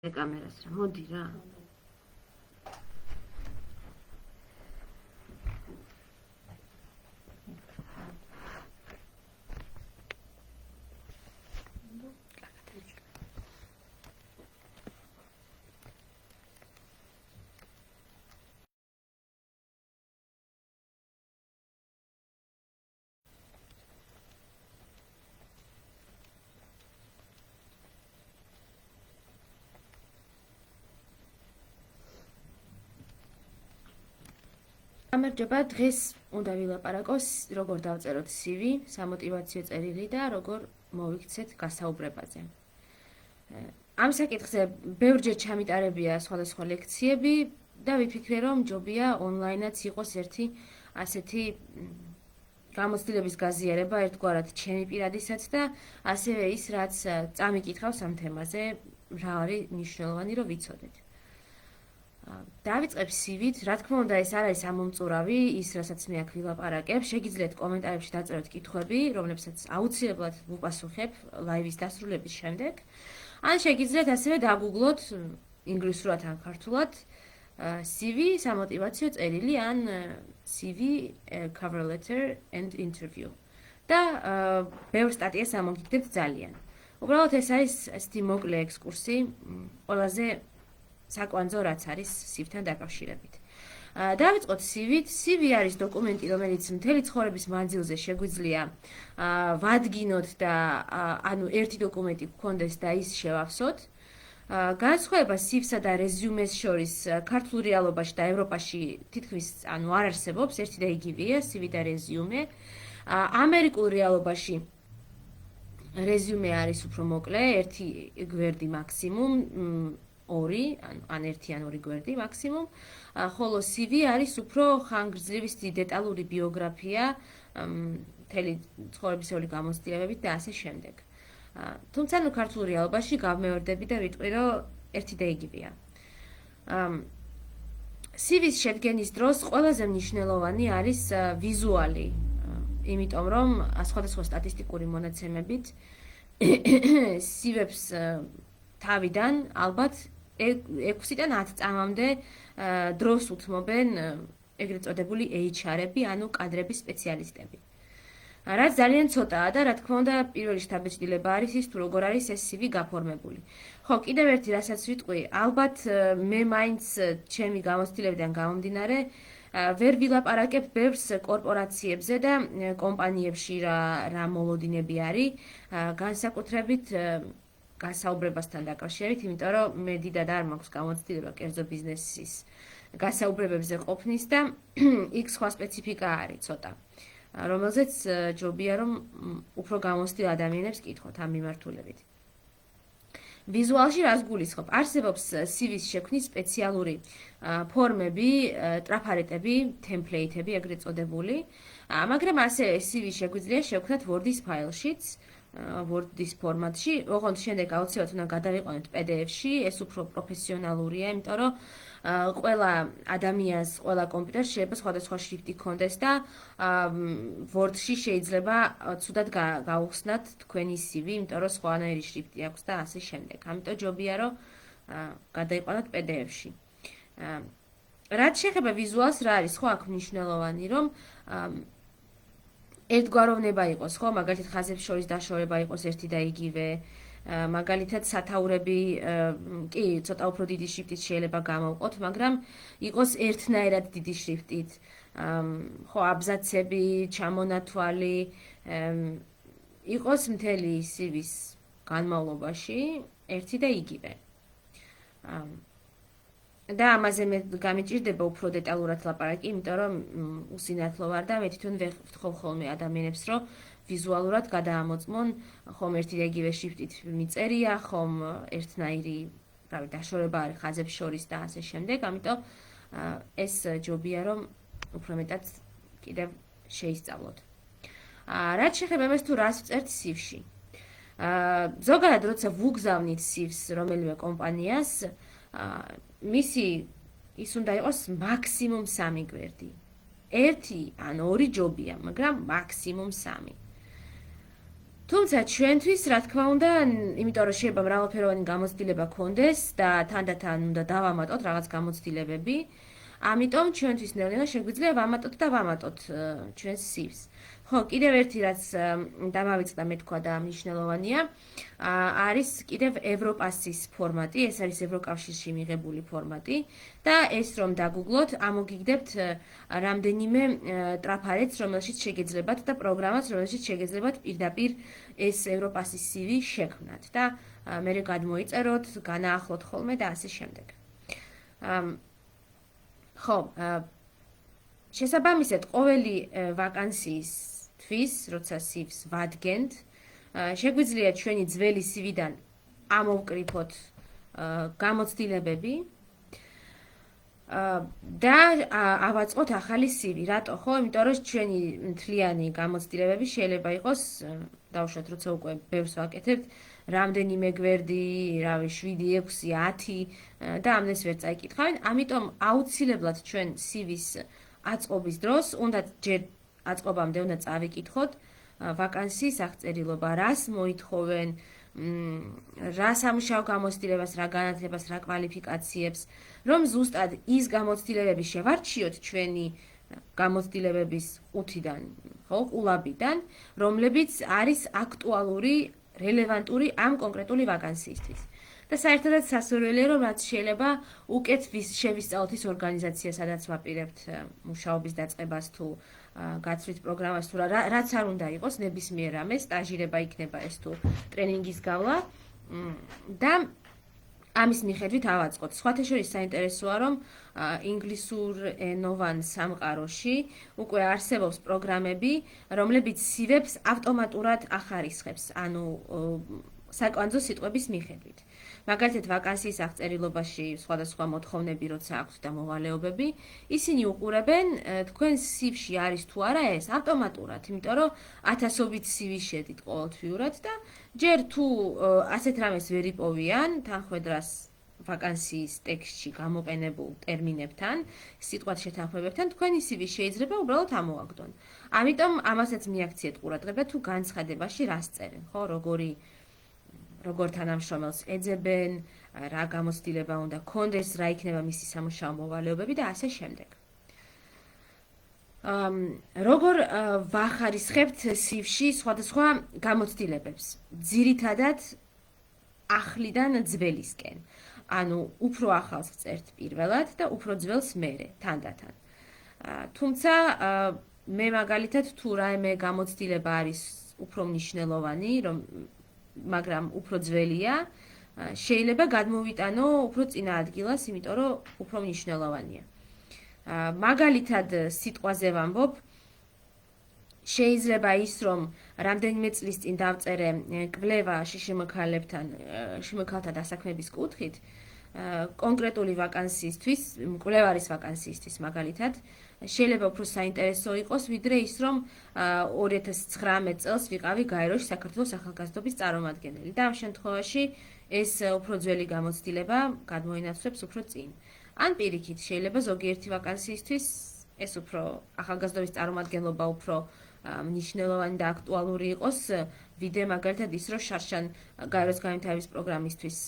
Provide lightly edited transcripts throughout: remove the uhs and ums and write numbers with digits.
კამერას რა, მოდი რა. გამარჯობა, დღეს უნდა ვილაპარაკოს, როგორ დავწეროთ CV, სამოტივაციო წერილი და როგორ მოვიქცეთ გასაუბრებაზე. ამ საკითხზე ბევრჯერ ჩამიტარებია სხვადასხვა ლექციები და ვიფიქრე, რომ ჯობია ონლაინაც იყოს ერთი ასეთი გამოცდილების გაზიარება ერთგვარად ჩემი პირადისაც და ასევე ის, რაც წამიკითხავს ამ თემაზე, რა არის მნიშვნელოვანი, რომ ვიცოდეთ. დავიწყებ CV-თ, რა თქმა უნდა, ეს არ არის ამომწურავი, ის, რასაც მე აქ ვილაპარაკებ. შეგიძლიათ კომენტარებში დაწეროთ კითხვები, რომლებსაც აუცილებლად ვუპასუხებ ლაივის დასრულების შემდეგ. ან შეგიძლიათ ასევე დაგუგლოთ ინგლისურად ან ქართულად CV სამოტივაციო წერილი ან CV cover letter and interview. და ბევრ სტატიას ამოგიგდებთ ძალიან. უბრალოდ ეს არის ასეთი მოკლე ექსკურსი, ყველაზე საკვანძო რაც არის CV-თან დაკავშირებით. დავიწყოთ CV-თ. CV არის დოკუმენტი, რომელიც მთელი ცხოვრების მანძილზე შეგვიძლია ვადგინოთ და ანუ ერთი დოკუმენტი გქონდეს და ის შევავსოთ. განსხვავება CV-სა და რეზიუმეს შორის ქართულ რეალობაში და ევროპაში თითქმის არ არსებობს, ერთი და იგივეა CV და რეზიუმე. ამერიკულ რეალობაში რეზიუმე არის უფრო მოკლე, ერთი გვერდი მაქსიმუმ, ორი, ან ერთი ან ორი გვერდი მაქსიმუმ, ხოლო CV არის უფრო ხანგრძლივი დეტალური ბიოგრაფია, მთელი ცხოვრებისეული გამოცდილებებით და ასე შემდეგ. თუმცა ქართულ რეალობაში გავმეორდები და ვიტყვი, რომ ერთი და იგივეა. CV-ს შედგენის დროს ყველაზე მნიშვნელოვანი არის ვიზუალი, იმიტომ რომ სხვადასხვა სტატისტიკური მონაცემებით CV-ებს თავიდან ალბათ 6-დან 10 წამამდე დროს უთმობენ ეგრეთ წოდებული HR-ები, ანუ კადრების სპეციალისტები. რაც ძალიან ცოტაა და რა თქმა უნდა, პირველი შთაბეჭდილება არის ის, თუ როგორ არის ეს CV გაფორმებული. ხო, კიდევ ერთი რასაც ვიტყვი, ალბათ მე მაინც ჩემი გამოცდილებიდან გამომდინარე, ვერ ვილაპარაკებ ბევრს კორპორაციებზე და კომპანიებში რა მოლოდინები არის, განსაკუთრებით გასაუბრებასთან დაკავშირებით, იმიტომ რომ მე დიდად არ მაქვს გამოცდილება კერძო ბიზნესის გასაუბრებებზე ყოფნის და იქ სხვა სპეციფიკა არის ცოტა, რომელზეც ჯობია რომ უფრო გამოცდილ ადამიანებს კითხოთ ამ მიმართულებით. ვიზუალში რას გულისხმობ? არსებობს CV-ს შექმნის სპეციალური ფორმები, ტრაფარეტები, ტემპლეიტები, ეგრეთ წოდებული, მაგრამ ასევე CV შეგვიძლია შევქმნათ Word-ის ფაილშიც, Word-ის ფორმატში, ოღონდ შემდეგ აუცილებლად უნდა გადავიყვანოთ PDF-ში, ეს უფრო პროფესიონალურია, იმიტომ რომ ყველა ადამიანს, ყველა კომპიუტერში შეიძლება სხვადასხვა შრიფტი ჰქონდეს და Word-ში შეიძლება ცუდად გაუხსნათ თქვენი CV, იმიტომ რომ სხვანაირი შრიფტი აქვს და ასე შემდეგ. ამიტომ ჯობია რომ გადაიყვანოთ PDF-ში. რაც შეეხება ვიზუალს, რა არის ხო აქ მნიშვნელოვანი, რომ ერთგვაროვნება იყოს, ხო, მაგალითად ხაზებს შორის დაშორება იყოს ერთი და იგივე, მაგალითად სათაურები კი ცოტა უფრო დიდი შრიფტით შეიძლება გამოვყოთ, მაგრამ იყოს ერთნაირად დიდი შრიფტით, ხო, აბზაცები, ჩამონათვალი, იყოს მთელი CV-ს განმავლობაში ერთი და იგივე. და ამაზე მე გამიჭირდება უფრო დეტალურად ლაპარაკი, იმიტომ რომ უსინათლო ვარ და მე თვითონ ვერ ვთხოვ ხოლმე ადამიანებს, რომ ვიზუალურად გადაამოწმონ, ხომ ერთი და იგივე შრიფტით მიწერია, ხომ ერთნაირი, რავი, დაშორება არის ხაზებს შორის და ასე შემდეგ, ამიტომ ეს ჯობია რომ უფრო მეტად კიდევ შეისწავლოთ. რაც შეეხება იმას, თუ რას ვწერთ CV-ში. ზოგადად როცა ვუგზავნით CV-ს რომელიმე კომპანიას, მისი ის უნდა იყოს მაქსიმუმ 3 გვერდი. 1 ან 2 ჯობია, მაგრამ მაქსიმუმ 3. თუმცა ჩვენთვის, რა თქმა უნდა, იმიტომ რომ შეიძლება მრავალფეროვანი გამოცდილება გქონდეს და თანდათან უნდა დავამატოთ რაღაც გამოცდილებები. ამიტომ ჩვენთვის ნელ-ნელა შეგვიძლია ვამატოთ და ვამატოთ ჩვენს CV-ს. ხო, კიდევ ერთი რაც დამავიწყდა მე თქვა და მნიშვნელოვანია, არის კიდევ ევროპასის ფორმატი, ეს არის ევროკავშირში მიღებული ფორმატი და ეს რომ დაგუგლოთ, ამოგიგდებთ რამდენიმე ტრაფარეთს, რომელშიც შეგეძლებათ და პროგრამას, რომელშიც შეგეძლებათ პირდაპირ ეს ევროპასის CV შექმნათ და მე გადმოიწეროთ, განაახლოთ ხოლმე და ასე შემდეგ. ხო, შესაბამისად, ყოველი ვაკანსიისთვის, როცა CV-ს ვადგენთ, შეგვიძლია ჩვენი ძველი CV-დან ამოვკრიფოთ გამოცდილებები და ავაწყოთ ახალი CV. რატო? ხო, იმიტომ რომ ჩვენი მთლიანი გამოცდილებები შეიძლება იყოს, დავუშვათ, როცა უკვე ბევრს ვაკეთებთ, რამდენიმე გვერდი, რავი, 7, 6, 10 და ამდენს ვერ წაიკითხავენ. ამიტომ აუცილებლად ჩვენ CV-ს აწყობის დროს უნდა ჯერ აწყობამდე უნდა წავიკითხოთ ვაკანსიის აღწერილობა, რას მოითხოვენ, რა სამუშაო გამოცდილებას, რა განათლებას, რა კვალიფიკაციებს, რომ ზუსტად ის გამოცდილებები შევარჩიოთ ჩვენი გამოცდილებების ყუთიდან, ხო, ყულაბიდან, რომლებიც არის აქტუალური, რელევანტური ამ კონკრეტული ვაკანსიისთვის. და საერთოდაც სასურველია, რომ რაც შეიძლება უკეთ შევისწავლოთ ის ორგანიზაცია, სადაც ვაპირებთ მუშაობის დაწყებას თუ გაცვლით პროგრამას თუ რაც არ უნდა იყოს, ნებისმიერ რამე, სტაჟირება იქნება ეს თუ ტრენინგის გავლა და ამის მიხედვით ავაწყოთ. სხვათა შორის საინტერესოა, რომ ინგლისურ ენოვან სამყაროში უკვე არსებობს პროგრამები, რომლებიც CV-ებს ავტომატურად ახარისხებს, ანუ საკვანძო სიტყვების მიხედვით. მაგალითად, ვაკანსიის აღწერილობაში სხვადასხვა მოთხოვნები როცა აქვთ და მოვალეობები, ისინი უყურებენ თქვენ CV-ში არის თუ არა ეს ავტომატურად, იმიტომ რომ ათასობით CV შედით ყოველთვიურად და ჯერ თუ ასეთ რამეს ვერ იპოვიან თანხმედრას ვაკანსიის ტექსტში გამოყენებულ ტერმინებთან, სიტყვათ შეთანხმებებთან, თქვენი CV შეიძლება უბრალოდ ამოაგდონ. ამიტომ ამასაც მიაქციეთ ყურადღება თუ განცხადებაში რას წერენ, ხო, როგორ თანამშრომელს ეძებენ, რა გამოცდილება უნდა გქონდეს, რა იქნება მისი სამუშაო მოვალეობები და ასე შემდეგ. როგორ ვახარისხებთ CV-ში სხვადასხვა გამოცდილებებს? ძირითადად ახლიდან ძველისკენ. ანუ უფრო ახალს ვწერთ პირველად და უფრო ძველს მერე, თანდათან. თუმცა მე მაგალითად თუ რაიმე გამოცდილება არის უფრო მნიშვნელოვანი, მაგრამ უფრო ძველია, შეიძლება გადმოვიტანო უფრო წინა ადგილას, იმიტომ რომ უფრო მნიშვნელოვანია. მაგალითად სიტყვაზე ვამბობ, შეიძლება ის, რომ რამდენიმე წლის წინ დავწერე კვლევა შიშიმოქალთა დასაქმების კუთხით, კონკრეტული ვაკანსიისთვის, მკვლევარის ვაკანსიისთვის მაგალითად, შეიძლება უფრო საინტერესო იყოს, ვიდრე ის, რომ 2019 წელს ვიყავი გაეროში საქართველოს ახალგაზრდობის წარმომადგენელი და ამ შემთხვევაში ეს უფრო ძველი გამოცდილება გადმოინაცვლებს უფრო წინ. ან პირიქით, შეიძლება ზოგიერთი ვაკანსიისთვის ეს უფრო ახალგაზრდობის წარმომადგენლობა უფრო მნიშვნელოვანი და აქტუალური იყოს, ვიდრე მაგალითად ის, რომ შარშან გაეროს განვითარების პროგრამისთვის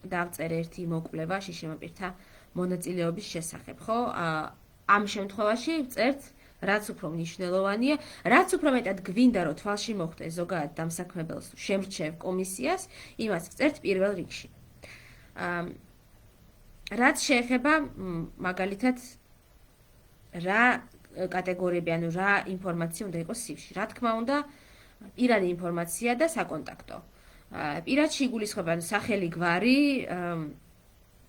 დავწერე ერთი მოკვლევა შიშიმოპირთა მონაწილეობის შესახებ, ხო? ამ შემთხვევაში ვწერთ, რაც უფრო მნიშვნელოვანია, რაც უფრო მეტად გვინდა, რომ თვალში მოხვდეს ზოგადად დამსაქმებელს, შემრჩევ კომისიას, იმას ვწერთ პირველ რიგში. რაც შეეხება მაგალითად რა კატეგორიები, ანუ რა ინფორმაცია უნდა იყოს CV-ში. რა თქმა უნდა, პირადი ინფორმაცია და საკონტაქტო. პირადში იგულისხმება სახელი, გვარი,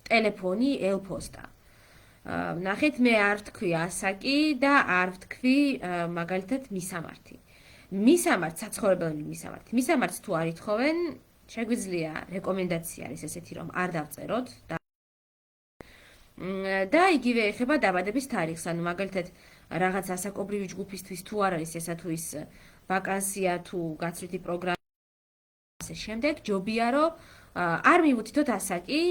ტელეფონი, ელ-პოსტა. ნახეთ, მე არ ვთქვი ასაკი და არ ვთქვი მაგალითად მისამართი. მისამართს, საცხოვრებელი მისამართი. მისამართს თუ არ ითხოვენ, შეგვიძლია რეკომენდაცია არის ესეთი, რომ არ დავწეროთ და იგივე ეხება დაბადების თარიღს, ანუ მაგალითად რაღაც ასაკობრივი ჯგუფისთვის თუ არ არის ესა თუ ის ვაკანსია თუ გაცვლითი პროგრამა ასე შემდეგ, ჯობია რომ არ მივუთითოთ ასაკი,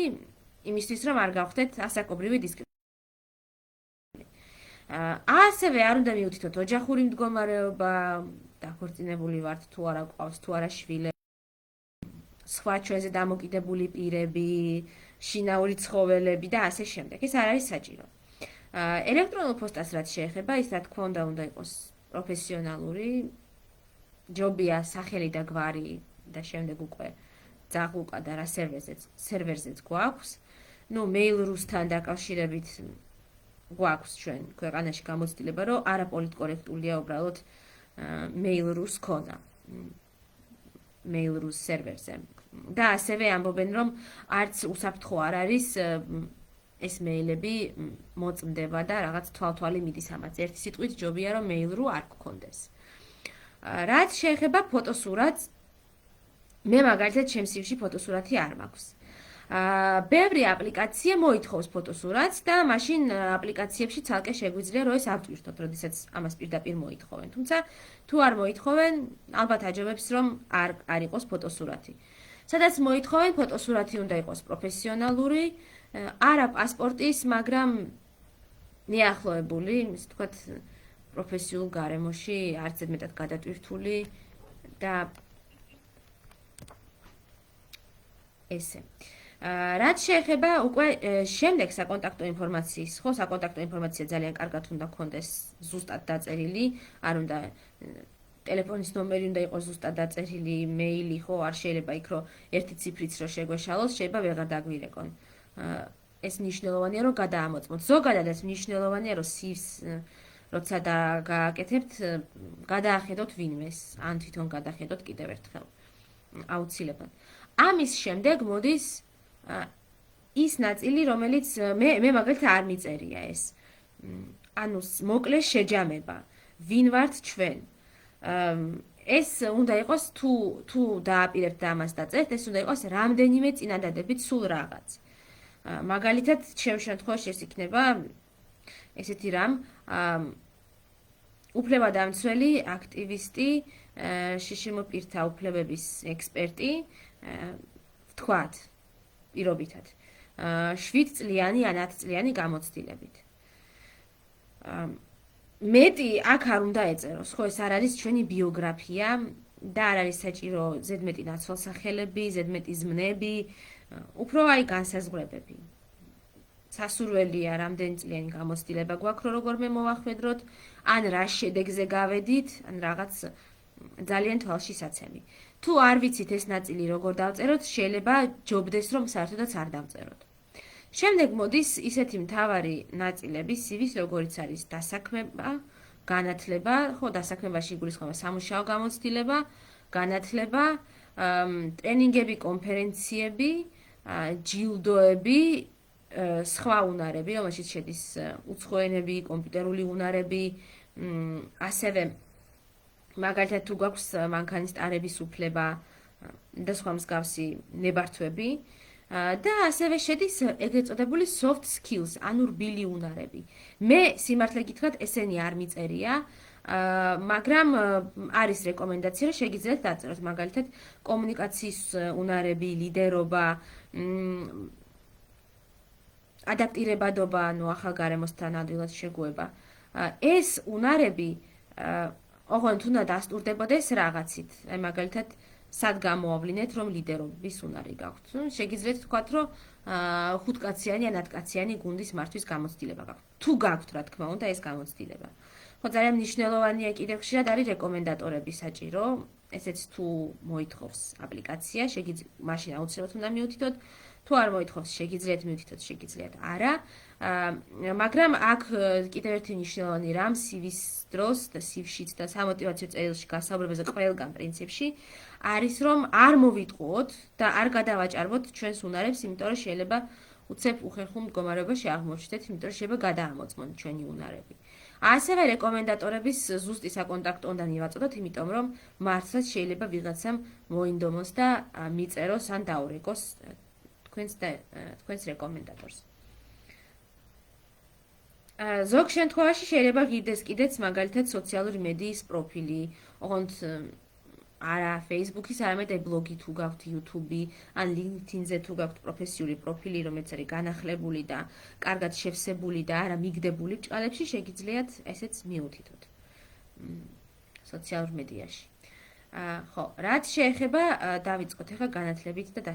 იმისთვის რომ არ გავხდეთ ასაკობრივი დისკრიმინაცია. ასევე არ უნდა მივუთითოთ ოჯახური მდგომარეობა, დაქორწინებული ვართ, თუ არა გვყავს, თუ არა შვილები, სხვა ჩვენზე დამოკიდებული პირები, შინაური ცხოველები და ასე შემდეგ. ეს არ არის საჭირო. ელექტრონულ პოსტას რაც შეეხება, ის რა თქმა უნდა იყოს პროფესიონალური, ჯობია სახელი და გვარი და შემდეგ უკვე ძაღლუკა და რა სერვერზეც გვაქვს. ნუ Mail.ru-სთან დაკავშირებით გვაქვს ჩვენ ქვეყანაში გამოცდილება, რომ არაპოლიტკორექტულია უბრალოდ Mail.ru-ს ქონა. Mail.ru-ს სერვერზე. და ასევე ამბობენ, რომ არც უსაფრთხო არ არის ეს მეილები მოწმდება და რაღაც თვალთვალი მიდის ამაზე. ერთი სიტყვით ჯობია რომ Mail.ru არ გქონდეს. რაც შეეხება ფოტოსურათს, მე მაგალითად ჩემს CV-ში ფოტოსურათი არ მაქვს. ბევრი აპლიკაცია მოითხოვს ფოტოსურათს და მაშინ აპლიკაციებში ცალკე შეგვიძლია რომ ეს ავტვირთოთ, როდესაც ამას პირდაპირ მოითხოვენ. თუმცა თუ არ მოითხოვენ, ალბათ აჯობებს რომ არ იყოს ფოტოსურათი. სადაც მოითხოვენ ფოტოსურათი უნდა იყოს პროფესიონალური, არა პასპორტის, მაგრამ მიახლოებული, ისე ვთქვათ, პროფესიულ გარემოში არც მეტად გადატვირთული და ესე. რაც შეეხება უკვე შემდეგ საკონტაქტო ინფორმაციის, ხო, საკონტაქტო ინფორმაცია ძალიან კარგად უნდა გქონდეს ზუსტად დაწერილი, არ უნდა ტელეფონის ნომერი უნდა იყოს ზუსტად დაწერილი, მეილი, ხო, არ შეიძლება იქ რომ ერთი ციფრიც რომ შეგვეშალოს, შეიძლება ვეღარ დაგვირეკონ. ეს მნიშვნელოვანია რომ გადაამოწმოთ. ზოგადადაც მნიშვნელოვანია რომ CV-ს როცა გააკეთებთ, გადაახედოთ ვინმეს, ან თვითონ გადახედოთ კიდევ ერთხელ. აუცილებლად. ამის შემდეგ მოდის ის ნაწილი, რომელიც მე მაგალითად არ მიწერია ეს. ანუ მოკლე შეჯამება. ვინ ვართ ჩვენ? ეს უნდა იყოს თუ დააპირებთ და ამას დაწერთ, ეს უნდა იყოს რამდენიმე წინადადებით სულ რაღაც. მაგალითად, ჩემ შემთხვევაში ეს იქნება ესეთი რამ, უფლებადამცველი, აქტივისტი, შიშიმო პირთა უფლებების ექსპერტი, ვთქვათ, პირობითად. 7 წლიანი ან 10 წლიანი გამოცდილებით. მეტი აქ არ უნდა ეწეროს, ხო, ეს არ არის ჩვენი ბიოგრაფია და არ არის საჭირო ზედმეტი ნაცვალსახელები, ზედმეტი ზმნები, უფრო აი განსაზღვრებები. სასურველია რამდენი წლიანი გამოცდილება გვაქვს, როგორმე მოვახვედროთ, ან რა შედეგზე გავედით, ან რაღაც ძალიან თვალშისაცემი. თუ არ ვიცით ეს ნაწილი როგორ დავწეროთ, შეიძლება ჯობდეს რომ საერთოდაც არ დავწეროთ. შემდეგ მოდის ისეთი მთავარი ნაწილები CV-ს, როგორიც არის დასაქმება, განათლება, ხო, დასაქმებაში იგულისხმება სამუშაო გამოცდილება, განათლება, ტრენინგები, კონფერენციები, ჯილდოები, სხვა უნარები, რომელშიც შედის უცხო ენები, კომპიუტერული უნარები, ასევე მაგალითად თუ გვაქვს მანქანის ტარების უფლება და სხვა მსგავსი ნებართვები და ასევე შედის ეგრეთ წოდებული soft skills, ანუ რბილი უნარები. მე სიმართლე გითხრათ, ესენი არ მიწერია, მაგრამ არის რეკომენდაცია, რომ შეგიძლიათ დაწეროთ მაგალითად კომუნიკაციის უნარები, ლიდერობა, ადაპტირებადობა, ანუ ახალ გარემოსთან ადვილად შეგუება. ეს უნარები ოღონდ უნდა დასტურდებოდეს რაღაცით. აი მაგალითად სად გამოავლინეთ, რომ ლიდერობის უნარი გაქვთ. შეგიძლიათ თქვათ, რომ 5-კაციანი ან 10-კაციანი გუნდის მართვის გამოცდილება გაქვთ. თუ გაქვთ, რა თქმა უნდა, ეს გამოცდილება. ხო, ძალიან მნიშვნელოვანია კიდევ ხშირად არის რეკომენდატორები საჭირო. ესეც თუ მოითხოვს აპლიკაცია, მაშინ აუცილებლად უნდა მიუთითოთ. თუ არ მოითხოვს, შეგიძლიათ მიუთითოთ, შეგიძლიათ არა. მაგრამ აქ კიდევ ერთი მნიშვნელოვანი რამ CV-ს დროს და CV-შიც და სამოტივაციო წერილში გასაუბრებაზე ყველგან პრინციპში არის რომ არ მოვიტყუოთ და არ გადავაჭარბოთ ჩვენს უნარებს, იმიტომ რომ შეიძლება უცებ უხერხულ მდგომარეობაში აღმოჩნდეთ, იმიტომ რომ შეიძლება გადაამოწმონ ჩვენი უნარები. ასევე რეკომენდატორების ზუსტი საკონტაქტო უნდა მივაწოდოთ, იმიტომ რომ მართლაც შეიძლება ვიღაცამ მოინდომოს და მიწეროს ან დაურეკოს თქვენს რეკომენდატორს. ზოგ შემთხვევაში შეიძლება ღირდეს კიდეც მაგალითად სოციალური მედიის პროფილი, ოღონდ არა Facebook-ის, არამედ ბლოგი თუ გაქვთ, YouTube-ი, ან LinkedIn-ზე თუ გაქვთ პროფესიული პროფილი, რომელიც არის განახლებული და კარგად შევსებული და არა მიგდებული ბრჭყალებში, შეგიძლიათ ესეც მიუთითოთ. სოციალურ მედიაში. ხო, რაც შეეხება დავიწყოთ ახლა განათლებით და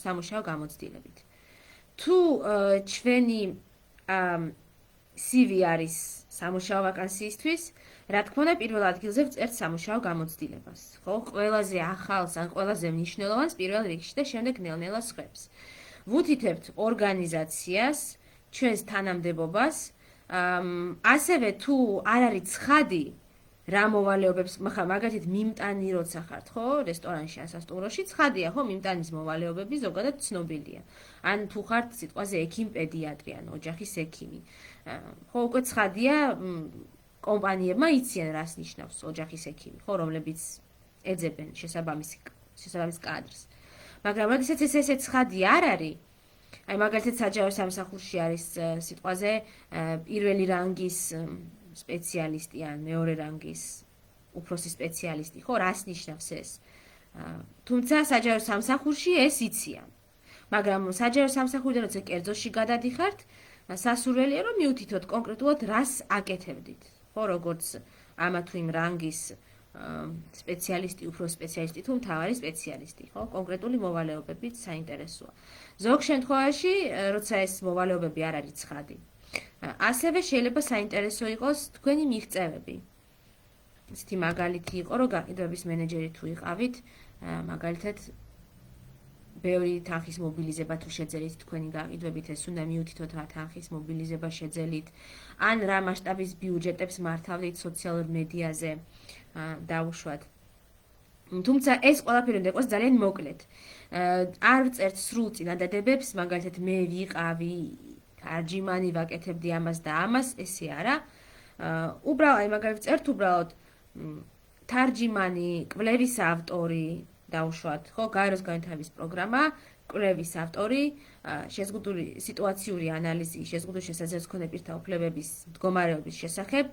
სამუშაო გამოცდილებით. თუ ჩვენი CV არის სამუშაო ვაკანსიისთვის, რა თქმა უნდა, პირველ ადგილზე ვწერთ სამუშაო გამოცდილებას. ხო, ყველაზე ახალს ან ყველაზე მნიშვნელოვანს პირველ რიგში და შემდეგ ნელ-ნელა სხვებს. ვუთითებთ ორგანიზაციას, ჩვენს თანამდებობას, ასევე თუ არ არის ცხადი რა მოვალეობებს, მაგალითად მიმტანი როცა ხართ, ხო, რესტორანში ან სასტუმროში, ცხადია, ხო, მიმტანის მოვალეობები ზოგადად ცნობილია. ან თუ ხართ სიტყვაზე ექიმ პედიატრი ან ოჯახის ექიმი. ხო, უკვე ცხადია, კომპანიებმა იციან რას ნიშნავს ოჯახის ექიმი, ხო, რომლებიც ეძებენ შესაბამის კადრს. მაგრამ როდესაც ესე ცხადი არ არის, აი მაგალითად საჯარო სამსახურში არის სიტყვაზე პირველი რანგის სპეციალისტი ან მეორე რანგის უფროსი სპეციალისტი, ხო, რას ნიშნავს ეს? თუმცა საჯარო სამსახურში ეს იციან. მაგრამ საჯარო სამსახურიდან როცა კერძოში გადადიხართ, სასურველია რომ მიუთითოთ კონკრეტულად რას აკეთებდით. ხო, როგორც ამა თუ იმ რანგის სპეციალისტი, უფროსი სპეციალისტი თუ მთავარი სპეციალისტი, ხო, კონკრეტული მოვალეობებით საინტერესოა. ზოგ შემთხვევაში, როცა ეს მოვალეობები არ არის ცხადი, ასევე შეიძლება საინტერესო იყოს თქვენი მიღწევები. ისეთი მაგალითი იყო, რომ გაყიდვების მენეჯერი თუ იყავით, მაგალითად ბევრი თანხის მობილიზება თუ შეძელით თქვენი გაყიდვებით, ეს უნდა მიუთითოთ რა თანხის მობილიზება შეძელით, ან რა მასშტაბის ბიუჯეტებს მართავდით სოციალურ მედიაზე დაუშვათ. თუმცა ეს ყველაფერი უნდა იყოს ძალიან მოკლედ. არ წერთ სრულ წინადადებებს, მაგალითად მე ვიყავი თარჯიმანი, ვაკეთებდი ამას და ამას, ესე არა. უბრალოდ მაგალითად წერთ უბრალოდ თარჯიმანი, კვლევის ავტორი დაუშვათ, ხო, გაეროს განვითარების პროგრამა, კვლევის ავტორი, შეზღუდული სიტუაციური ანალიზი, შეზღუდული შესაძლებლობის მქონე პირთა უფლებების მდგომარეობის შესახებ,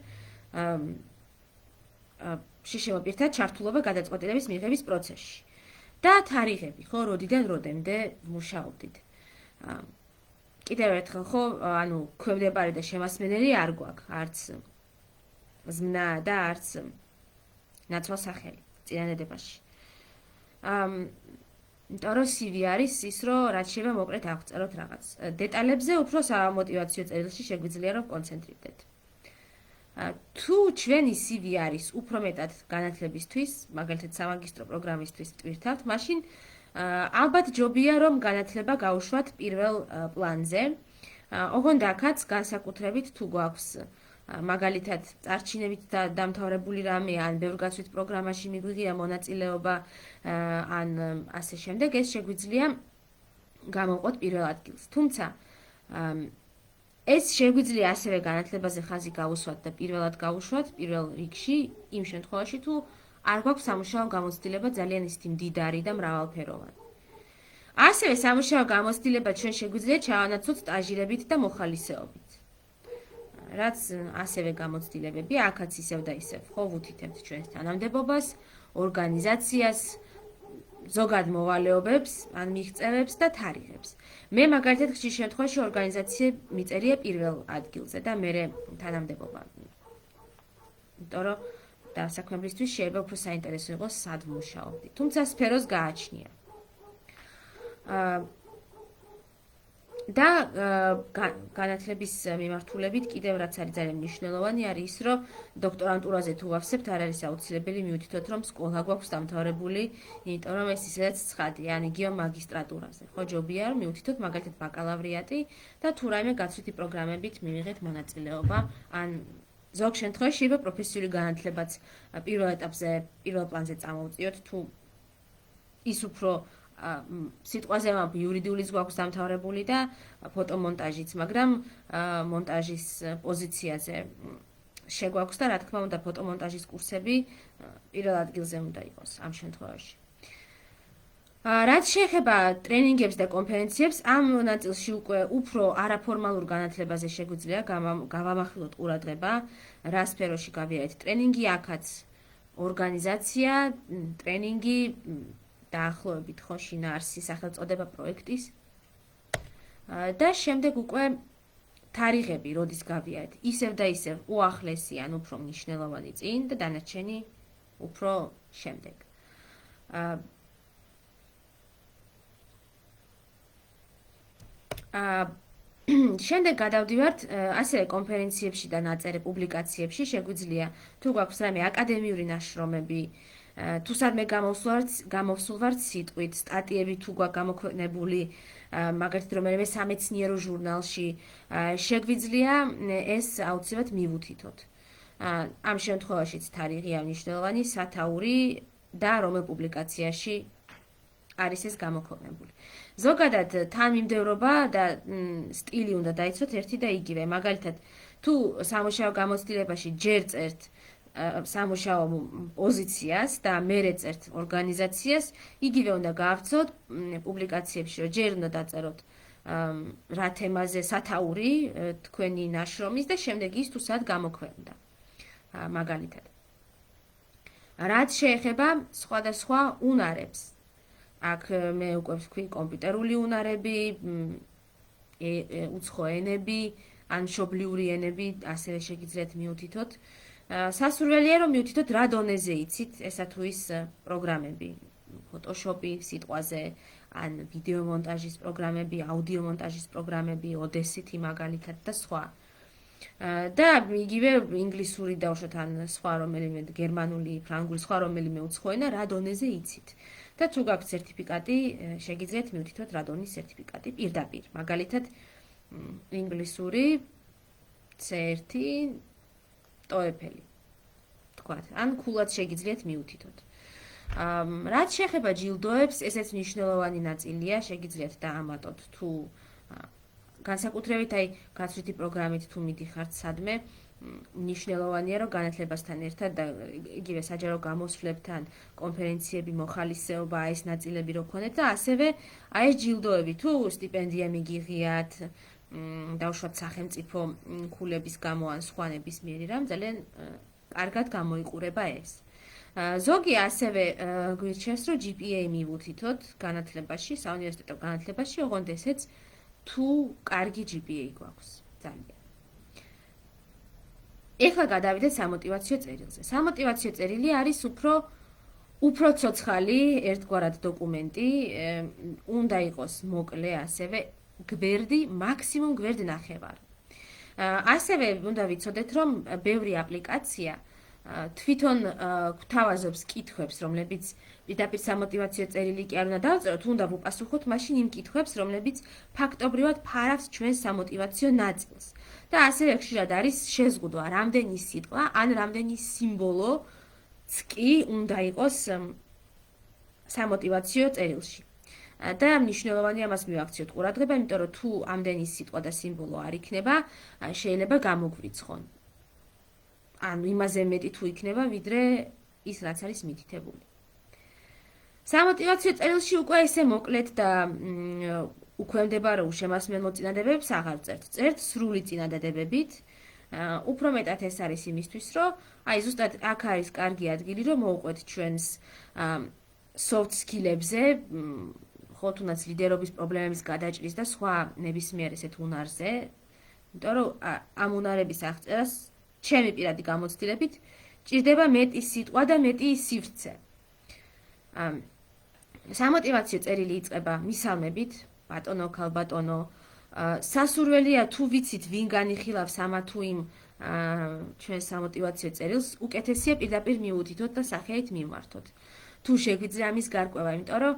შეშემა პირთა ჩართულობა გადაწყვეტილების მიღების პროცესში. და თარიღები, ხო, როდიდან როდემდე მუშაობდით. კიდევ ერთხელ, ხო, ანუ ქვემდებარე და შემასმენელი არ გვაქვს, არც ზმნა და არც ნაცვალსახელი წინადადებაში. იმიტომ რომ CV არის ის, რომ რაც შეიძლება მოკლედ აღწეროთ რაღაც. დეტალებზე უფრო სამოტივაციო წერილში შეგვიძლია რომ კონცენტრირდეთ. თუ ჩვენი CV არის უფრო მეტად განათლებისთვის, მაგალითად სამაგისტრო პროგრამისთვის ტვირთავთ, მაშინ ალბათ ჯობია რომ განათლება გაუშვათ პირველ პლანზე. ოღონდ აქაც განსაკუთრებით თუ გვაქვს მაგალითად წარჩინებით დამთავრებული რამე ან ბევრგაცვით პროგრამაში მიგვიღია მონაწილეობა ან ასე შემდეგ, ეს შეგვიძლია გამოვყოთ პირველ ადგილს. თუმცა ეს შეგვიძლია ასევე განათლებაზე ხაზი გავუსვათ და პირველად გავუშვათ პირველ რიგში იმ შემთხვევაში თუ არ გვაქვს სამუშაო გამოცდილება ძალიან ისეთი მდიდარი და მრავალფეროვანი. ასევე სამუშაო გამოცდილება ჩვენ შეგვიძლია ჩავანაცვლოთ სტაჟირებით და მოხალისეობით. რაც ასევე გამოცდილებები, აქაც ისევ და ისევ, ხო, ვუთითებთ ჩვენს თანამდებობას, ორგანიზაციას, ზოგად მოვალეობებს, ან მიღწევებს და თარიღებს. მე მაგალითად ხშირ შემთხვევაში ორგანიზაცია მიწერია პირველ ადგილზე და მერე თანამდებობა. იმიტომ რომ დასაქმებლისთვის შეიძლება უფრო საინტერესო იყოს სად ვმუშაობდი. თუმცა სფეროს გააჩნია. და განათლების მიმართულებით კიდევ რაც არის ძალიან მნიშვნელოვანი არის ის, რომ დოქტორანტურაზე თუ ვავსებთ, არ არის აუცილებელი მივუთითოთ, რომ სკოლა გვაქვს დამთავრებული, იმიტომ რომ ეს ისედაც ცხადია, ან იგივე მაგისტრატურაზე. ხო, ჯობია რომ მივუთითოთ მაგალითად ბაკალავრიატი და თუ რაიმე გაცვლითი პროგრამებით მივიღეთ მონაწილეობა, ან ზოგ შემთხვევაში შეიძლება პროფესიული განათლებაც პირველ ეტაპზე, პირველ პლანზე წამოვწიოთ, თუ ის უფრო სიტყვაზე იურიდიულიც გვაქვს დამთავრებული და ფოტომონტაჟიც, მაგრამ მონტაჟის პოზიციაზე შეგვაქვს და რა თქმა უნდა ფოტომონტაჟის კურსები პირველ ადგილზე უნდა იყოს ამ შემთხვევაში. რაც შეეხება ტრენინგებს და კონფერენციებს, ამ ნაწილში უკვე უფრო არაფორმალურ განათლებაზე შეგვიძლია გავამახვილოთ ყურადღება, რა სფეროში გავიარეთ ტრენინგი, აქაც ორგანიზაცია, ტრენინგი დაახლოებით ხო შინაარსი სახელწოდება პროექტის და შემდეგ უკვე თარიღები როდის გავიარეთ, ისევ და ისევ უახლესი ან უფრო მნიშვნელოვანი წინ და დანარჩენი უფრო შემდეგ. შემდეგ გადავდივართ ასევე კონფერენციებში და ნაწერ პუბლიკაციებში შეგვიძლია თუ გვაქვს რამე აკადემიური ნაშრომები თუ სადმე გამოვსულვართ სიტყვით სტატიები თუ გვაქვს გამოქვეყნებული მაგალითად რომელიმე სამეცნიერო ჟურნალში შეგვიძლია ეს აუცილებლად მივუთითოთ. ამ შემთხვევაშიც თარიღია მნიშვნელოვანი სათაური და რომელ პუბლიკაციაში არის ეს გამოქვეყნებული. ზოგადად თანმიმდევრობა და სტილი უნდა დაიცვათ ერთი და იგივე. მაგალითად, თუ სამუშაო გამოცდილებაში ჯერ წერთ სამუშაო პოზიციას და მერე წერთ ორგანიზაციას, იგივე უნდა გაავრცოთ პუბლიკაციებში, რომ ჯერ უნდა დაწეროთ რა თემაზე სათაური თქვენი ნაშრომის და შემდეგ ის თუ სად გამოქვეყნდა. მაგალითად, რაც შეეხება სხვადასხვა უნარებს, აქ მე უკვე ვთქვი კომპიუტერული უნარები, უცხო ენები, ან მშობლიური ენები, ასევე შეგიძლიათ მიუთითოთ. სასურველია რომ მიუთითოთ რა დონეზე იცით ესა თუ ის პროგრამები, ფოტოშოპი სიტყვაზე, ან ვიდეო მონტაჟის პროგრამები, აუდიო მონტაჟის პროგრამები, Audacity მაგალითად და სხვა. და იგივე ინგლისური დავუშვათ ან სხვა რომელიმე გერმანული, ფრანგული, სხვა რომელიმე უცხო ენა რა დონეზე იცით. და თუ გაქვთ სერტიფიკატი, შეგიძლიათ მიუთითოთ რა დონის სერტიფიკატი პირდაპირ. მაგალითად, ინგლისური C1 TOEFL. თქვათ, ან ქულად შეგიძლიათ მიუთითოთ. რაც შეეხება ჯილდოებს, ესეც მნიშვნელოვანი ნაწილია, შეგიძლიათ დაამატოთ თუ განსაკუთრებით აი გაცვლითი პროგრამით თუ მიდიხართ სადმე, მნიშვნელოვანია რომ განათლებასთან ერთად და იგივე საჯარო გამოსვლებთან კონფერენციები მოხალისეობა ეს ნაწილები რო გქონდეთ და ასევე აი ეს ჯილდოები თუ სტიპენდია მიგიღიათ დავუშვათ სახელმწიფო ქულების გამო ან სხვა ნებისმიერი რამ ძალიან კარგად გამოიყურება ეს. ზოგი ასევე გვირჩევს რომ GPA მივუთითოთ განათლებაში, საუნივერსიტეტო განათლებაში, ოღონდ ესეც თუ კარგი GPA გვაქვს. ძალიან. ეხლა გადავიდეთ სამოტივაციო წერილზე. სამოტივაციო წერილი არის უფრო ცოცხალი ერთგვარად დოკუმენტი, უნდა იყოს მოკლე, ასევე გვერდი, მაქსიმუმ გვერდ ნახევარი. ასევე უნდა ვიცოდეთ, რომ ბევრი აპლიკაცია თვითონ გვთავაზობს კითხვებს, რომლებიც პირდაპირ სამოტივაციო წერილი კი არ უნდა დავწეროთ, უნდა ვუპასუხოთ მაშინ იმ კითხვებს, რომლებიც ფაქტობრივად ფარავს ჩვენს სამოტივაციო ნაწილს. და ასევე ხშირად არის შეზღუდვა, რამდენი სიტყვა ან რამდენი სიმბოლოც კი უნდა იყოს სამოტივაციო წერილში. და მნიშვნელოვანია ამას მივაქციოთ ყურადღება, იმიტომ რომ თუ ამდენი სიტყვა და სიმბოლო არ იქნება, შეიძლება გამოგვრიცხონ. ანუ იმაზე მეტი თუ იქნება, ვიდრე ის რაც არის მითითებული. სამოტივაციო წერილში უკვე ესე მოკლედ და უქვემდება რომ შემასმელ მოწინადებებს აღარ წერთ. წერთ სრული წინადადებებით. უფრო მეტად ეს არის იმისთვის, რომ აი ზუსტად აქ არის კარგი ადგილი, რომ მოუყვეთ ჩვენს soft skill-ებზე, ხო თუნდაც ლიდერობის პრობლემების გადაჭრის და სხვა ნებისმიერ ესეთ უნარზე. იმიტომ რომ ამ უნარების აღწერას ჩემი პირადი გამოცდილებით ჭირდება მეტი სიტყვა და მეტი სივრცე. სამოტივაციო წერილი იწყება მისალმებით, ბატონო, ქალბატონო, სასურველია თუ ვიცით ვინ განიხილავს ამა თუ იმ ჩვენს სამოტივაციო წერილს, უკეთესია პირდაპირ მიუთითოთ და სახეით მიმართოთ. თუ შეგვიძლია ამის გარკვევა, იმიტომ რომ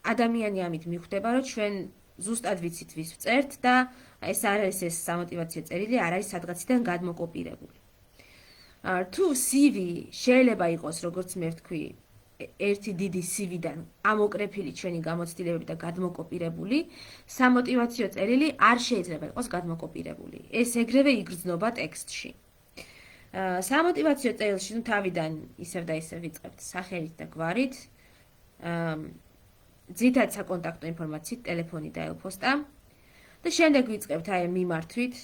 ადამიანი ამით მიხვდება, რომ ჩვენ ზუსტად ვიცით ვის ვწერთ და ეს არ არის ეს სამოტივაციო წერილი, არ არის სადღაციდან გადმოკოპირებული. თუ CV შეიძლება იყოს, როგორც მე ვთქვი, ერთი დიდი CV-დან ამოკრეფილი ჩვენი გამოცდილებები და გადმოკოპირებული, სამოტივაციო წერილი არ შეიძლება იყოს გადმოკოპირებული. ეს ეგრევე იგრძნობა ტექსტში. სამოტივაციო წერილში ნუ თავიდან ისევ და ისევ ვიწყებთ სახელით და გვარით, ძირითადად საკონტაქტო ინფორმაციით, ტელეფონი და ელფოსტა და შემდეგ ვიწყებთ აი მიმართვით,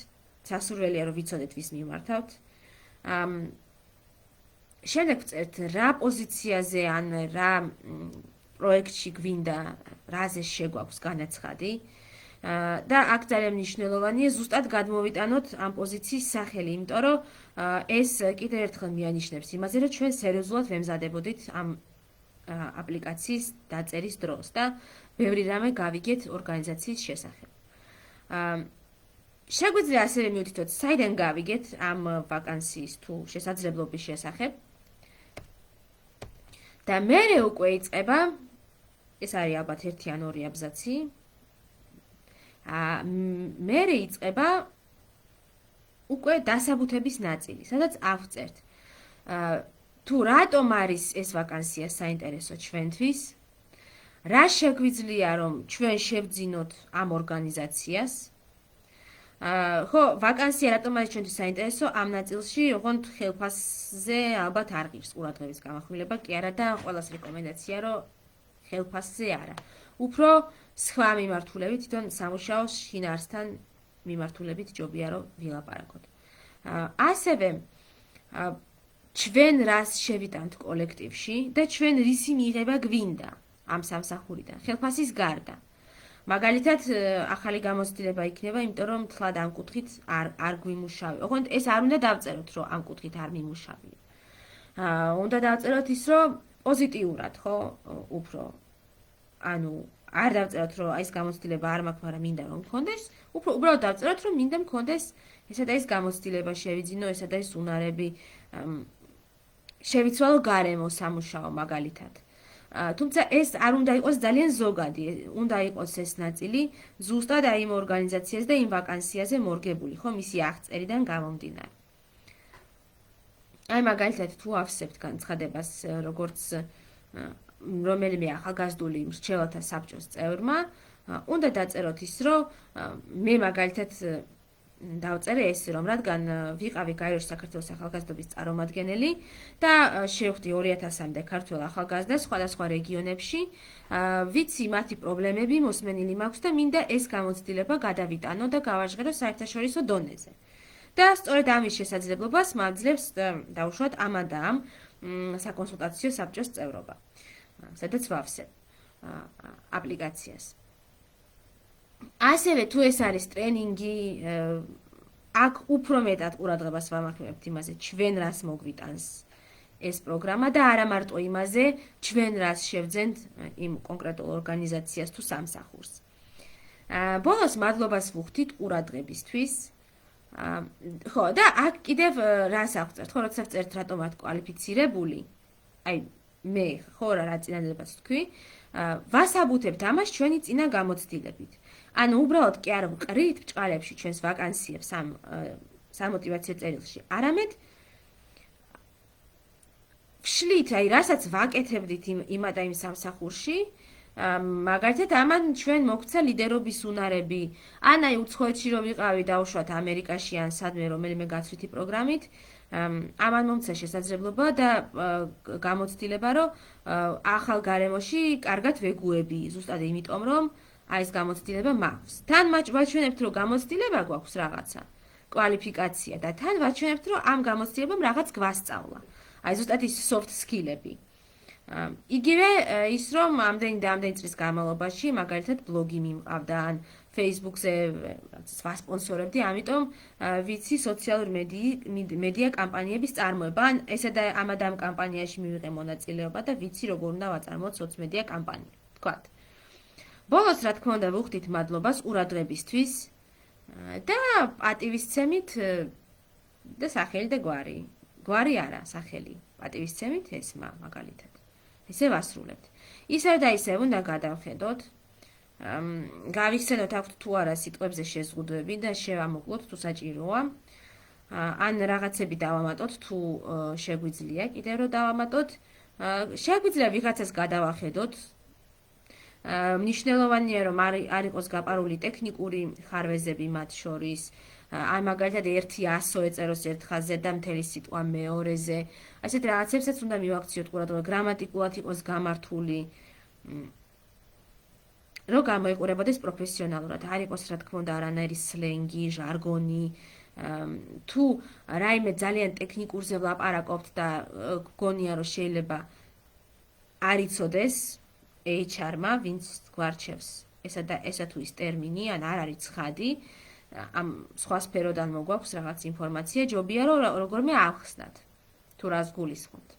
სასურველია რომ ვიცოდეთ ვის მიმართავთ. შემდეგ ვწერთ რა პოზიციაზე ან რა პროექტში გვინდა, რაზე შეგვაქვს განაცხადი. და აქ ძალიან მნიშვნელოვანია ზუსტად გადმოვიტანოთ ამ პოზიციის სახელი, იმიტომ რომ ეს კიდევ ერთხელ მიანიშნებს იმაზე, რომ ჩვენ სერიოზულად ვემზადებოდით ამ აპლიკაციის დაწერის დროს და ბევრი რამე გავიგეთ ორგანიზაციის შესახებ. შეგვიძლია ასევე მივთითოთ, საიდან გავიგეთ ამ ვაკანსიის თუ შესაძლებლობის შესახებ. და მერე უკვე იწყება, ეს არის ალბათ 1 ან 2 აბზაცი. მერე იწყება უკვე დასაბუთების ნაწილი, სადაც ავწერთ. თუ რატომ არის ეს ვაკანსია საინტერესო ჩვენთვის? რა შეგვიძლია რომ ჩვენ შევძინოთ ამ ორგანიზაციას? ხო, ვაკანსია რატომ არის ჩვენთვის საინტერესო? ამ ნაწილში ოღონდ ხელფასზე ალბათ არ ღირს ყურადღების გამახვილება, კი არა და ყველას რეკომენდაცია რომ ხელფასზე არა. უფრო სხვა მიმართულებით, თვითონ სამუშაო შინაარსთან მიმართულებით ჯობია რომ ვილაპარაკოთ. ასევე ჩვენ რას შევიტანთ კოლექტივში და ჩვენ რისი მიღება გვინდა ამ სამსახურიდან, ხელფასის გარდა. მაგალითად, ახალი გამოცდილება იქნება, იმიტომ რომ თლად ამ კუთხით არ გვიმუშავე. ოღონდ ეს არ უნდა დავწეროთ, რომ ამ კუთხით არ მიმუშავე. უნდა დავწეროთ ის, რომ პოზიტიურად, ხო, უფრო. ანუ არ დავწეროთ, რომ ეს გამოცდილება არ მაქვს, მაგრამ მინდა რომ მქონდეს, უბრალოდ დავწეროთ, რომ მინდა მქონდეს ესა და ეს გამოცდილება შევიძინო, ესა და ეს უნარები შევიცვალო გარემო სამუშაო მაგალითად. თუმცა ეს არ უნდა იყოს ძალიან ზოგადი, უნდა იყოს ეს ნაწილი ზუსტად აი იმ ორგანიზაციაზე და იმ ვაკანსიაზე მორგებული, ხო, მისი აღწერიდან გამომდინარე. აი მაგალითად თუ ავსებთ განცხადებას, როგორც რომელიმე ახალგაზრდული მრჩეველთა საბჭოს წევრმა, უნდა დაწეროთ ის, რომ მე მაგალითად დავწერე ეს, რომ რადგან ვიყავი გაეროში საქართველოს ახალგაზრდობის წარმომადგენელი და შევხვდი 2000-მდე ქართველ ახალგაზრდას სხვადასხვა რეგიონებში, ვიცი მათი პრობლემები მოსმენილი მაქვს და მინდა ეს გამოცდილება გადავიტანო და გავაჟღერო საერთაშორისო დონეზე. და სწორედ ამის შესაძლებლობას მაძლევს დაუშვათ ამა და ამ საკონსულტაციო საბჭოს წევრობა, სადაც ვავსებ აპლიკაციას. ასევე თუ ეს არის ტრენინგი, აქ უფრო მეტად ყურადღებას ვამახვილებთ იმაზე, ჩვენ რას მოგვიტანს ეს პროგრამა და არა მარტო იმაზე, ჩვენ რას შევძენთ იმ კონკრეტულ ორგანიზაციას თუ სამსახურს. ბოლოს მადლობას ვუხდით ყურადღებისთვის. ხო, და აქ კიდევ რას აღწერთ, ხო, როცა წერთ რატომ ვართ კვალიფიცირებული, აი მე ხო რა წინადადებას ვთქვი, ვასაბუთებთ ამას ჩვენი წინა გამოცდილებით. ანუ უბრალოდ კი არ ვყრით ბჭყალებში ჩვენს ვაკანსიებს ამ სამოტივაციო წერილში, არამედ ვშლით, აი რასაც ვაკეთებდით იმ და იმ სამსახურში, მაგალითად ამან ჩვენ მოგვცა ლიდერობის უნარები, ან აი უცხოეთში რომ ვიყავი დაუშვათ ამერიკაში ან სადმე რომელიმე გაცვლითი პროგრამით, ამან მომცა შესაძლებლობა და გამოცდილება, რომ ახალ გარემოში კარგად ვეგუები, ზუსტად იმიტომ რომ აი ეს გამოცდილება მაქვს. თან ვაჩვენებთ, რომ გამოცდილება გვაქვს რაღაცა, კვალიფიკაცია და თან ვაჩვენებთ, რომ ამ გამოცდილებამ რაღაც გვასწავლა. აი ზუსტად ის soft skill-ები. იგივე ის, რომ ამდენი წლის განმავლობაში მაგალითად ბლოგი მიმყავდა ან Facebook-ზე ვასპონსორებდი, ამიტომ ვიცი სოციალური მედია კამპანიების წარმოება, ან ესა და ამ და ამ კამპანიაში მივიღე მონაწილეობა და ვიცი როგორ უნდა ვაწარმოოთ სოციმედია კამპანია, თქვათ. ბოლოს რა თქმა უნდა ვუხდით მადლობას ყურადღებისთვის და პატივისცემით და სახელი და გვარი. გვარი არა, სახელი. პატივისცემით ესმა მაგალითად. ესე ვასრულებთ. ისევ და ისევ უნდა გადავხედოთ. გავიხსენოთ აქვთ თუ არა სიტყვებზე შეზღუდვები და შევამოკლოთ თუ საჭიროა. ან რაღაცები დავამატოთ თუ შეგვიძლია კიდევ რომ დავამატოთ. შეგვიძლია ვიღაცას გადავახედოთ. მნიშვნელოვანია რომ არ იყოს გაპარული ტექნიკური ხარვეზები მათ შორის. აი მაგალითად ერთი 100 ეწეროს ერთ ხაზზე და მთელი სიტყვა მეორეზე. ასეთ რაღაცებსაც უნდა მივაქციოთ ყურადღება, გრამატიკულად იყოს გამართული. რომ გამოიყურებოდეს პროფესიონალურად, არ იყოს რა თქმა უნდა არანაირი სლენგი, ჟარგონი. თუ რაიმე ძალიან ტექნიკურზე ვლაპარაკობთ და გგონია რომ შეიძლება არ იცოდეს HR-მა, ვინც გვარჩევს ესა თუ ის ტერმინი, ან არ არის ცხადი, ამ სხვა სფეროდან მოგვაქვს რაღაც ინფორმაცია, ჯობია რომ როგორმე ავხსნათ, თუ რას გულისხმობთ.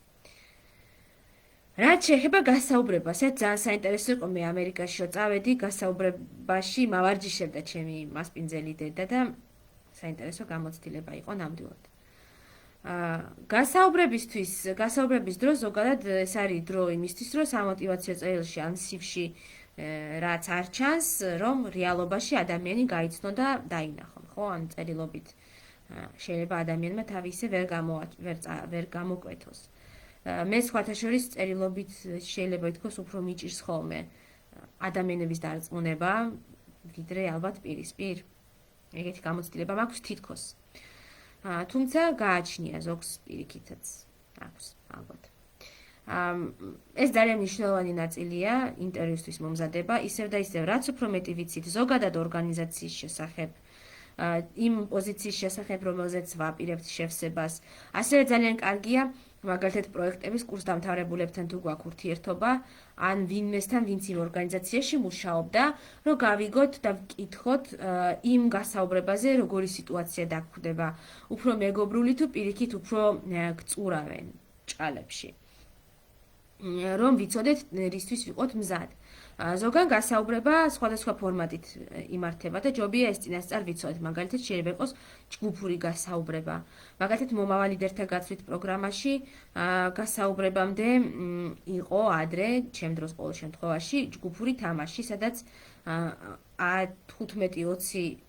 რაც შეეხება გასაუბრებას, ეს ძალიან საინტერესო იყო, მე ამერიკაშიო წავედი, გასაუბრებაში მავარჯიშებდა ჩემი მასპინძელი დედა და საინტერესო გამოცდილება იყო ნამდვილად. გასაუბრების დროს ზოგადად ეს არის დრო იმისთვის, რომ სამოტივაციო წერილში ან სივში რაც არ ჩანს, რომ რეალობაში ადამიანი გაიცნო და დაინახო, ხო? ან წერილობით შეიძლება ადამიანმა თავი ისე ვერ გამოკვეთოს. მე სხვათა შორის წერილობით შეიძლება ითქვას უფრო მიჭირს ხოლმე ადამიანების დარწმუნება, ვიდრე ალბათ პირისპირ. ეგეთი გამოცდილება მაქვს თითქოს. თუმცა გააჩნია ზოგს პირიქითაც აქვს ალბათ. ეს ძალიან მნიშვნელოვანი ნაწილია ინტერვიუსთვის მომზადება, ისევ და ისევ, რაც უფრო მეტი ვიცით ზოგადად ორგანიზაციის შესახებ, იმ პოზიციის შესახებ, რომელზეც ვაპირებთ შევსებას, ასევე ძალიან კარგია მაგალითად პროექტების კურსდამთავრებულებთან თუ გვაქვს ურთიერთობა, ან ვინმესთან, ვინც იმ ორგანიზაციაში მუშაობდა, რომ გავიგოთ და ვკითხოთ იმ გასაუბრებაზე, როგორი სიტუაცია დაგვხვდება, უფრო მეგობრული თუ პირიქით უფრო გწურავენ ჭალებში. რომ ვიცოდეთ რისთვის ვიყოთ მზად. ზოგან გასაუბრება სხვადასხვა ფორმატით იმართება და ჯობია ეს წინასწარ ვიცოდეთ. მაგალითად შეიძლება იყოს ჯგუფური გასაუბრება. მაგალითად მომავალ ლიდერთა გაცვლით პროგრამაში გასაუბრებამდე იყო ადრე, ჩემ დროს ყოველ შემთხვევაში, ჯგუფური თამაში, სადაც 15-20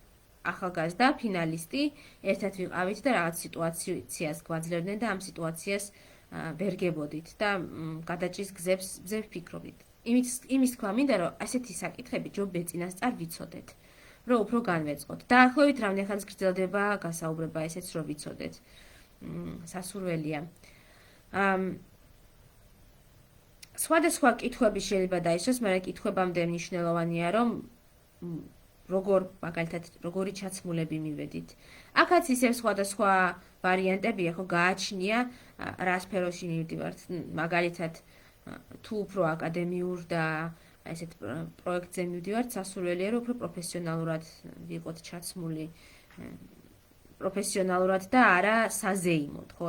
ახალგაზრდა ფინალისტი ერთად ვიყავით და რაღაც სიტუაციას გვაძლევდნენ და ამ სიტუაციას ვერ გებოდით და გადაჭრის გზებს ვფიქრობდით. იმის თქვა მინდა, რომ ასეთი საკითხები ჯობია წინასწარ ვიცოდეთ, რომ უფრო განვეწყოთ. დაახლოებით რამდენი ხანს გრძელდება გასაუბრება, ესეც რომ ვიცოდეთ. სასურველია. სხვადასხვა კითხვები შეიძლება დაისვას, მაგრამ კითხვებამდე მნიშვნელოვანია, რომ როგორი ჩაცმულები მივედით. აქაც ისევ სხვადასხვა ვარიანტებია, ხო გააჩნია რა სფეროში მივდივართ, მაგალითად თუ უფრო აკადემიურ და ესეთ პროექტზე მივდივართ, სასურველია რომ უფრო პროფესიონალურად ვიყოთ ჩაცმული, პროფესიონალურად და არა საზეიმოდ, ხო,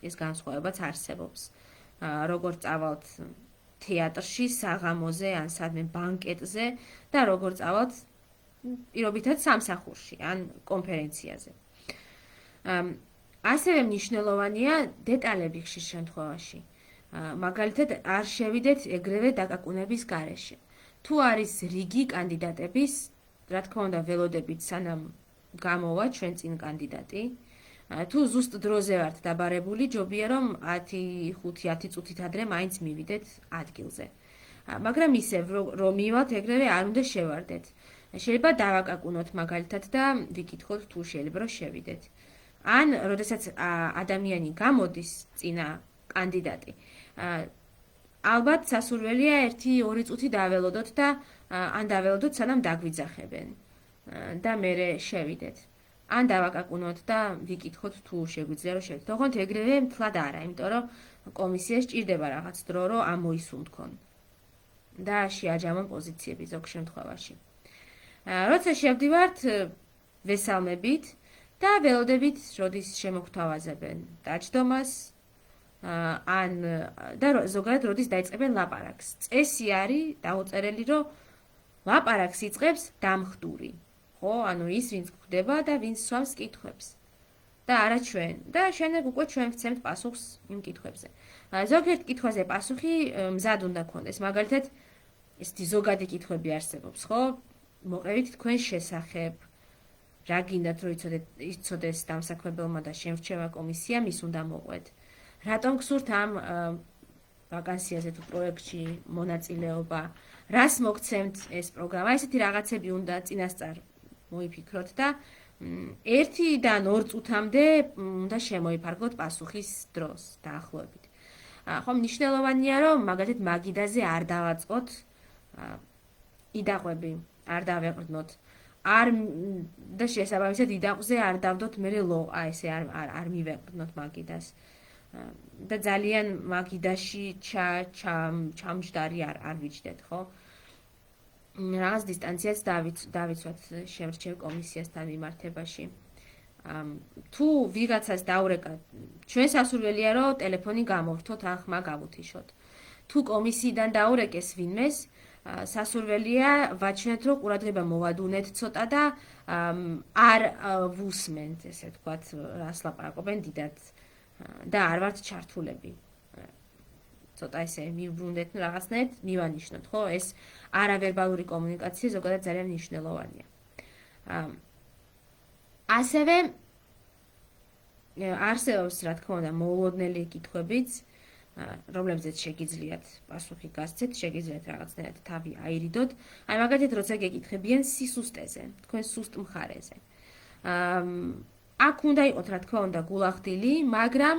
ეს განსხვავებაც არსებობს. როგორ წავალთ თეატრში, საღამოზე ან სადმე ბანკეტზე და როგორ წავალთ პირობითად სამსახურში ან კონფერენციაზე. ასევე მნიშვნელოვანია დეტალები ხშირ შემთხვევაში. მაგალითად, არ შევიდეთ ეგრევე დაკაკუნების გარეშე. თუ არის რიგი კანდიდატების, რა თქმა უნდა, ველოდებით სანამ გამოვა ჩვენ წინ კანდიდატი, თუ ზუსტ დროზე ვართ დაბარებული, ჯობია რომ 10-5-10 წუთით ადრე მაინც მივიდეთ ადგილზე. მაგრამ ისევ რომ მივალთ ეგრევე არ უნდა შევარდეთ. შეიძლება დავაკაკუნოთ მაგალითად და ვიკითხოთ თუ შეიძლება რომ შევიდეთ. ან როდესაც ადამიანი გამოდის წინა კანდიდატი, ალბათ სასურველია 1-2 წუთი დაველოდოთ და ან დაველოდოთ სანამ დაგვიძახებენ და მერე შევიდეთ. ან დავაკაკუნოთ და ვიკითხოთ თუ შეგვიძლია რომ შევიდეთ. თქო, ეგრევე მთლად არა, იმიტომ რომ კომისიას ჭირდება რაღაც დრო რომ ამოისუნთქონ და შეაჯამონ პოზიციები ზოგ შემთხვევაში. როცა შევდივართ ვესალმებით და ველოდებით როდის შემოგთავაზებენ დაჯდომას ან და ზოგადად როდის დაიწყებენ ლაპარაკს. წესი არის დაუწერელი, რომ ლაპარაკს იწყებს დამხტური. ხო, ანუ ის ვინც გვხვდება და ვინც სვამს კითხვებს. და არა ჩვენ. და შემდეგ უკვე ჩვენ ვცემთ პასუხს იმ კითხვებზე. ზოგიერთ კითხვაზე პასუხი მზად უნდა გქონდეს. მაგალითად, ესეთი ზოგადი კითხვები არსებობს, ხო? მოყევით თქვენ შესახებ, რა გინდათ რომ იცოდეს დამსაქმებელმა და შემრჩევა კომისიამ, ის უნდა მოყვეთ. რატომ გსურთ ამ ვაკანსიაზე თუ პროექტში მონაწილეობა, რას მოგცემთ ეს პროგრამა, ესეთი რაღაცები უნდა წინასწარ მოიფიქროთ და 1-დან 2 წუთამდე უნდა შემოიფარგლოთ პასუხის დროს დაახლოებით. ხომ მნიშვნელოვანია რომ მაგალითად მაგიდაზე არ დავაწყოთ იდაყვები, არ დავეყრდნოთ. და შესაბამისად იდაყზე არ დავდოთ მერე ლოყა, ესე არ მივეყრდნოთ მაგიდას. და ძალიან მაგიდაში ჩამჯდარი არ ვიჯდეთ, ხო? რაღაც დისტანციაც დავიცვათ შემრჩევ კომისიასთან მიმართებაში. თუ ვიღაცას დაურეკა, ჩვენ სასურველია რომ ტელეფონი გამორთოთ, ან ხმა გავუთიშოთ. თუ კომისიიდან დაურეკეს ვინმეს, სასურველია ვაჩვენოთ, რომ ყურადღება მოვადუნეთ ცოტა და არ ვუსმენთ, ესე ვთქვათ, რას ლაპარაკობენ დიდად და არ ვართ ჩართულები. ცოტა ესე მივბრუნდეთ რაღაცნაირად, მივანიშნოთ, ხო? ეს არავერბალური კომუნიკაცია ზოგადად ძალიან მნიშვნელოვანია. ასევე არსებობს, რა თქმა უნდა, მოულოდნელი კითხვებიც, რომლებზეც შეგიძლიათ პასუხი გასცეთ, შეგიძლიათ რაღაცნაირად თავი აირიდოთ. აი, მაგალითად, როცა გეკითხებიან სისუსტეზე, თქვენ სუსტ მხარეზე. აქ უნდა იყოთ, რა თქმა უნდა, გულახდილი, მაგრამ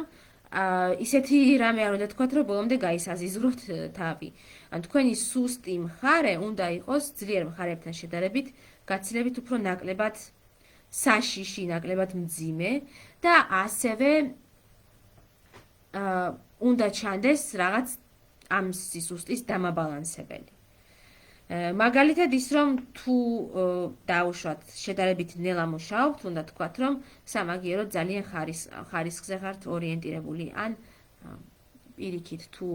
ისეთი რამე არ უნდა თქვათ, რომ ბოლომდე გაისაზიზროთ თავი. ან თქვენი სუსტი მხარე უნდა იყოს ძლიერ მხარეებთან შედარებით, გაცილებით უფრო ნაკლებად საშიში, ნაკლებად მძიმე და ასევე უნდა ჩანდეს რაღაც ამ სისუსტის დამაბალანსებელი. მაგალითად ის რომ თუ დაუშვათ შედარებით ნელა მუშაობთ, უნდა თქვათ რომ სამაგიეროდ ძალიან ხარისხზე ხართ ორიენტირებული ან პირიქით თუ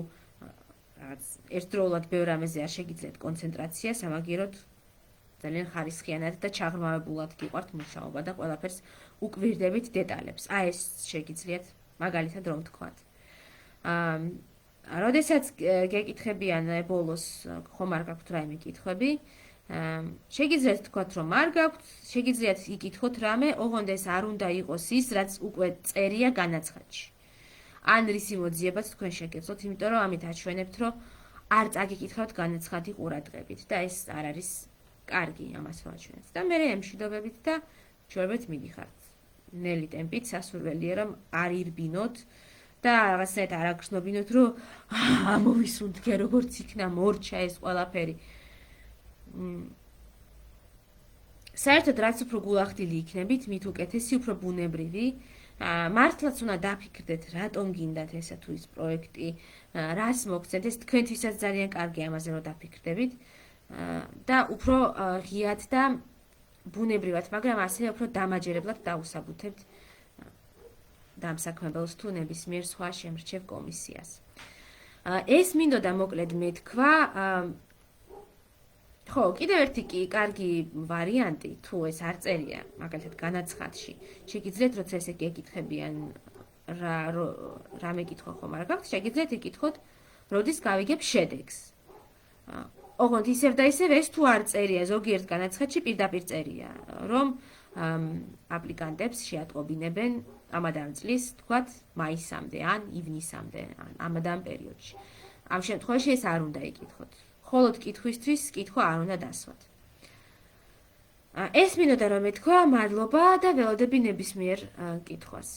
რაღაც ერთდროულად ბევრ რამეზე არ შეგიძლიათ კონცენტრაცია, სამაგიეროდ ძალიან ხარისხიანად და ჩაღრმავებულად გიყვართ მუშაობა და ყველაფერს უკვირდებით დეტალებს. აი ეს შეგიძლიათ მაგალითად რომ თქვათ. როდესაც გეკითხებიან ბოლოს ხომ არ გაქვთ რაიმე კითხვები, შეგიძლიათ თქვათ რომ არ გაქვთ, შეგიძლიათ იკითხოთ რამე, ოღონდ ეს არ უნდა იყოს ის, რაც უკვე წერია განაცხადში. ან რისი მოძიებაც თქვენ შეგეძლოთ, იმიტომ რომ ამით აჩვენებთ, რომ არ წაგიკითხავთ განაცხადი ყურადღებით და ეს არ არის კარგი ამას ვაჩვენებთ. და მე ემშვიდობებით და ჩვენებეთ მიდიხართ. ნელი ტემპით სასურველია რომ არ ირბინოთ და რაღაცნაირად არ აგრძნობინოთ, რომ ამოვისუნთქე როგორც იქნა მორჩა ეს ყველაფერი. საერთოდ რაც უფრო გულახდილი იქნებით, მით უკეთესი, უფრო ბუნებრივი. მართლაც უნდა დაფიქრდეთ, რატომ გინდათ ესა თუ ის პროექტი, რას მოგცეთ, ეს თქვენთვისაც ძალიან კარგი ამაზე რომ დაფიქრდებით და უფრო ღიად და ბუნებრივად, მაგრამ ასევე უფრო დამაჯერებლად დაუსაბუთებთ დამსაქმებელს თუ ნებისმიერ სხვა შემრჩევ კომისიას. ეს მინდოდა მოკლედ მეთქვა. ხო, კიდევ ერთი კი კარგი ვარიანტი, თუ ეს არ წერია, მაგალითად განაცხადში, შეგიძლიათ, როცა ესე გეკითხებიან რამე კითხვა ხომ არ გაქვთ, შეგიძლიათ იკითხოთ, როდის გავიგებ შედეგს. ოღონდ ისევ და ისევ ეს თუ არ წერია, ზოგიერთ განაცხადში პირდაპირ წერია, რომ აპლიკანტებს შეატყობინებენ ამადამ წლის, თქვათ, მაისამდე ან ივნისამდე, ან ამადამ პერიოდში. ამ შემთხვევაში ეს არ უნდა იკითხოთ. მხოლოდ კითხვისთვის კითხვა არ უნდა დასვათ. ეს მინდოდა რომ მეთქვა, მადლობა და ველოდები ნებისმიერ კითხვას.